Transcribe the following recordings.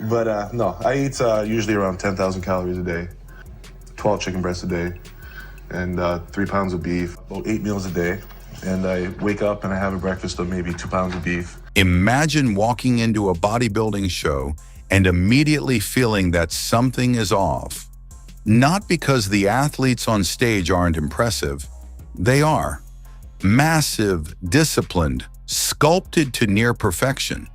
But no, I eat usually around 10,000 calories a day, 12 chicken breasts a day, and 3 pounds of beef, about 8 meals a day. And I wake up and I have a breakfast of maybe 2 pounds of beef. Imagine walking into a bodybuilding show and immediately feeling that something is off. Not because the athletes on stage aren't impressive. They are. Massive, disciplined, sculpted to near perfection.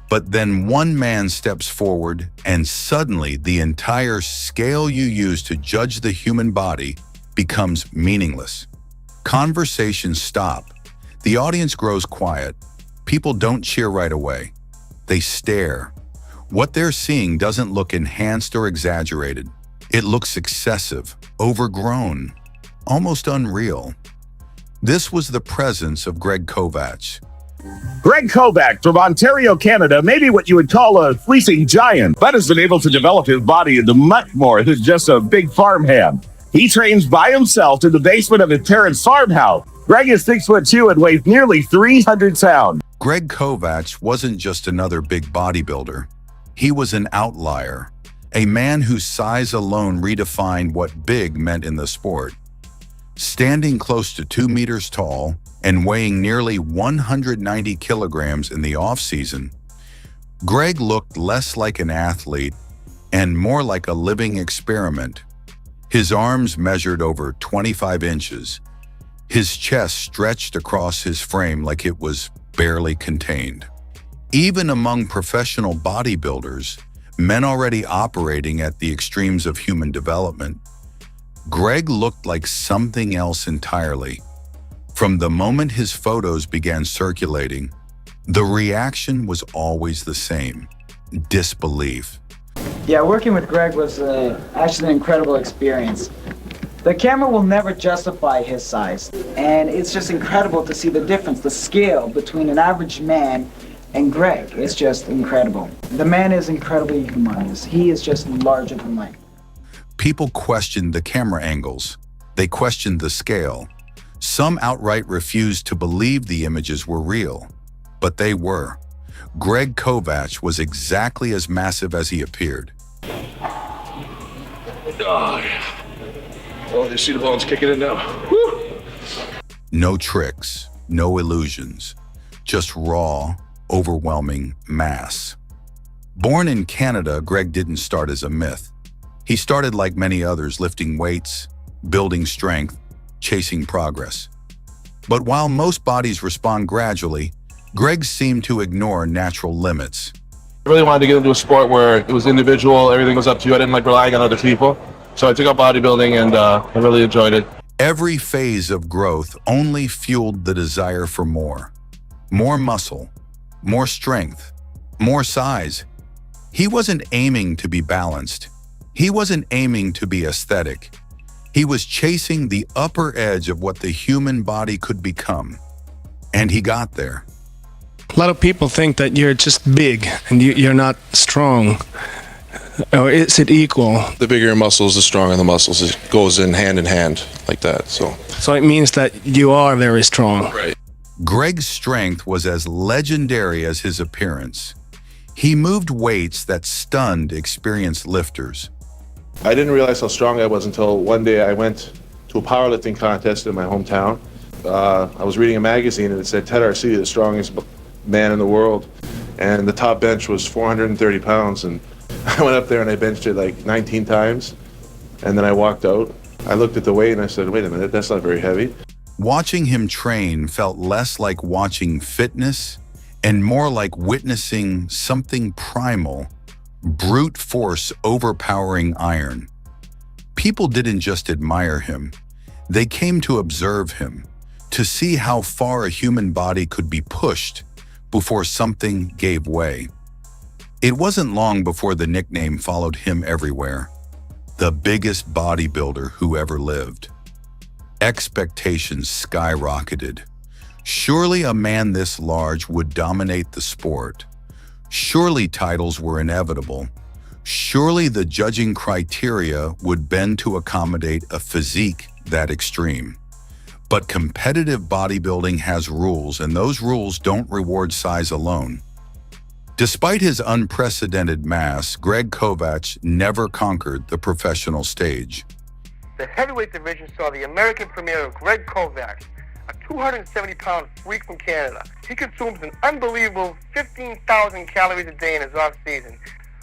But then one man steps forward and suddenly the entire scale you use to judge the human body becomes meaningless. Conversations stop. The audience grows quiet. People don't cheer right away. They stare. What they're seeing doesn't look enhanced or exaggerated. It looks excessive, overgrown, almost unreal. This was the presence of Greg Kovach. Greg Kovach from Ontario, Canada, may be what you would call a fleecing giant, but has been able to develop his body into much more than just a big farmhand. He trains by himself in the basement of his parents' farmhouse. Greg is 6'2" and weighs nearly 300 pounds. Greg Kovach wasn't just another big bodybuilder. He was an outlier, a man whose size alone redefined what big meant in the sport. Standing close to 2 meters tall and weighing nearly 190 kilograms in the off-season, Greg looked less like an athlete and more like a living experiment. His arms measured over 25 inches. His chest stretched across his frame like it was barely contained. Even among professional bodybuilders, men already operating at the extremes of human development, Greg looked like something else entirely. From the moment his photos began circulating, the reaction was always the same: disbelief. Yeah, working with Greg was actually an incredible experience. The camera will never justify his size, and it's just incredible to see the difference, the scale between an average man and Greg. It's just incredible. The man is incredibly humongous. He is just larger than life. People questioned the camera angles. They questioned the scale. Some outright refused to believe the images were real, but they were. Greg Kovach was exactly as massive as he appeared. Oh, you see the bones kicking in now. Woo! No tricks, no illusions, just raw, overwhelming mass. Born in Canada, Greg didn't start as a myth. He started like many others, lifting weights, building strength, chasing progress. But while most bodies respond gradually, Greg seemed to ignore natural limits. I really wanted to get into a sport where it was individual, everything was up to you. I didn't like relying on other people. So I took up bodybuilding and I really enjoyed it. Every phase of growth only fueled the desire for more. More muscle, more strength, more size. He wasn't aiming to be balanced. He wasn't aiming to be aesthetic. He was chasing the upper edge of what the human body could become. And he got there. A lot of people think that you're just big and you're not strong. Or is it equal? The bigger your muscles, the stronger the muscles. It goes in hand like that. So it means that you are very strong. Right. Greg's strength was as legendary as his appearance. He moved weights that stunned experienced lifters. I didn't realize how strong I was until one day I went to a powerlifting contest in my hometown. I was reading a magazine and it said Ted Arcidi, the strongest man in the world. And the top bench was 430 pounds. And I went up there and I benched it like 19 times. And then I walked out. I looked at the weight and I said, wait a minute, that's not very heavy. Watching him train felt less like watching fitness and more like witnessing something primal, brute force overpowering iron. People didn't just admire him. They came to observe him, to see how far a human body could be pushed before something gave way. It wasn't long before the nickname followed him everywhere. The biggest bodybuilder who ever lived. Expectations skyrocketed. Surely a man this large would dominate the sport. Surely titles were inevitable. Surely the judging criteria would bend to accommodate a physique that extreme. But competitive bodybuilding has rules, and those rules don't reward size alone. Despite his unprecedented mass, Greg Kovacs never conquered the professional stage. The heavyweight division saw the American premiere of Greg Kovacs, a 270-pound freak from Canada. He consumes an unbelievable 15,000 calories a day in his off-season,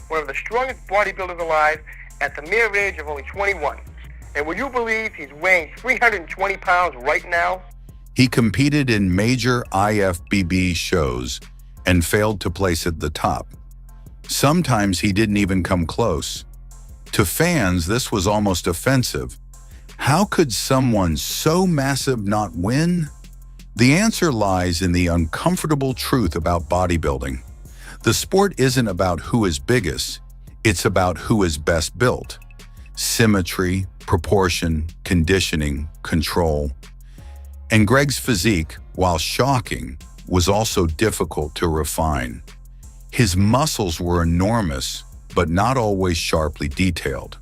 one of the strongest bodybuilders alive at the mere age of only 21. And would you believe he's weighing 320 pounds right now? He competed in major IFBB shows and failed to place at the top. Sometimes he didn't even come close. To fans, this was almost offensive. How could someone so massive not win? The answer lies in the uncomfortable truth about bodybuilding. The sport isn't about who is biggest, it's about who is best built. Symmetry, proportion, conditioning, control. And Greg's physique, while shocking, was also difficult to refine. His muscles were enormous, but not always sharply detailed.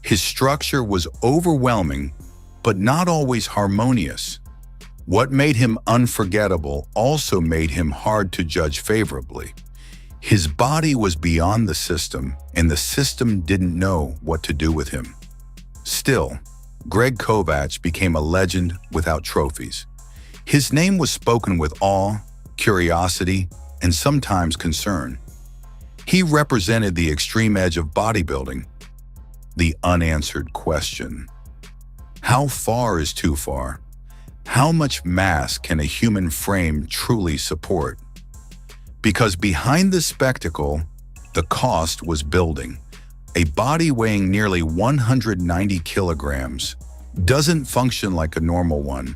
His structure was overwhelming, but not always harmonious. What made him unforgettable also made him hard to judge favorably. His body was beyond the system, and the system didn't know what to do with him. Still, Greg Kovacs became a legend without trophies. His name was spoken with awe, curiosity, and sometimes concern. He represented the extreme edge of bodybuilding, the unanswered question. How far is too far? How much mass can a human frame truly support? Because behind the spectacle, the cost was building. A body weighing nearly 190 kilograms doesn't function like a normal one.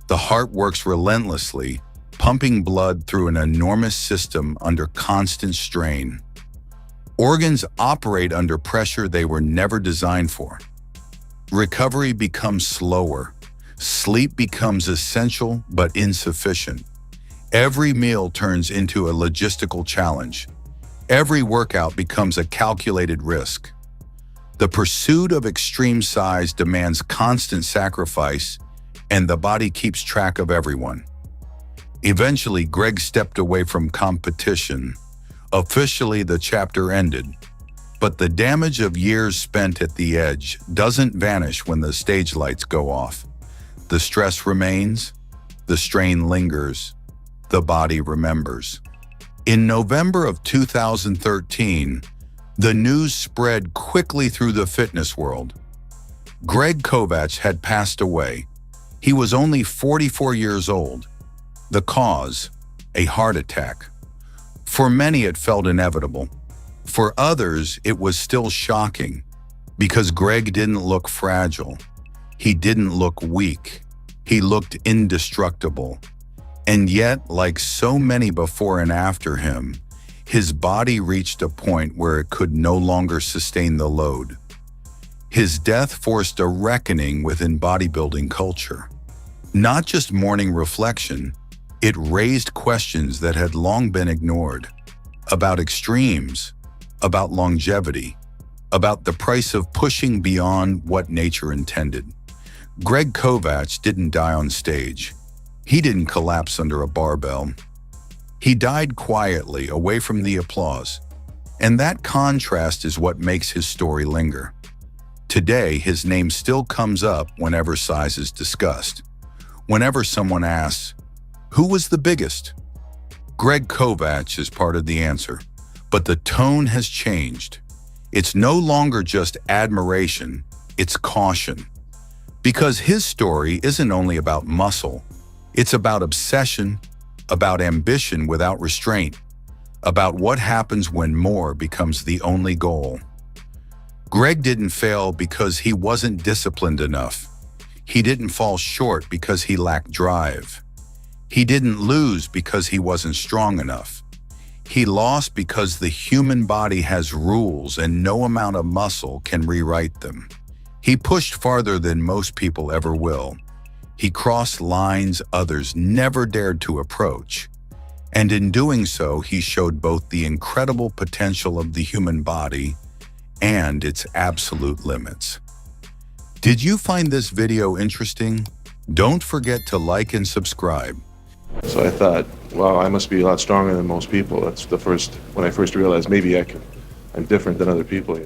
The heart works relentlessly, pumping blood through an enormous system under constant strain. Organs operate under pressure they were never designed for. Recovery becomes slower. Sleep becomes essential but insufficient. Every meal turns into a logistical challenge. Every workout becomes a calculated risk. The pursuit of extreme size demands constant sacrifice, and the body keeps track of everyone. Eventually, Greg stepped away from competition. Officially, the chapter ended. But the damage of years spent at the edge doesn't vanish when the stage lights go off. The stress remains, the strain lingers, the body remembers. In November of 2013, the news spread quickly through the fitness world. Greg Kovacs had passed away. He was only 44 years old. The cause, a heart attack. For many, it felt inevitable. For others, it was still shocking, because Greg didn't look fragile. He didn't look weak. He looked indestructible. And yet, like so many before and after him, his body reached a point where it could no longer sustain the load. His death forced a reckoning within bodybuilding culture. Not just mourning reflection, it raised questions that had long been ignored. About extremes, about longevity, about the price of pushing beyond what nature intended. Greg Kovacs didn't die on stage. He didn't collapse under a barbell. He died quietly, away from the applause. And that contrast is what makes his story linger. Today, his name still comes up whenever size is discussed. Whenever someone asks, who was the biggest? Greg Kovacs is part of the answer. But the tone has changed. It's no longer just admiration, it's caution. Because his story isn't only about muscle, it's about obsession, about ambition without restraint, about what happens when more becomes the only goal. Greg didn't fail because he wasn't disciplined enough. He didn't fall short because he lacked drive. He didn't lose because he wasn't strong enough. He lost because the human body has rules and no amount of muscle can rewrite them. He pushed farther than most people ever will. He crossed lines others never dared to approach. And in doing so, he showed both the incredible potential of the human body and its absolute limits. Did you find this video interesting? Don't forget to like and subscribe. So I thought, wow, I must be a lot stronger than most people. That's when I first realized maybe I'm different than other people,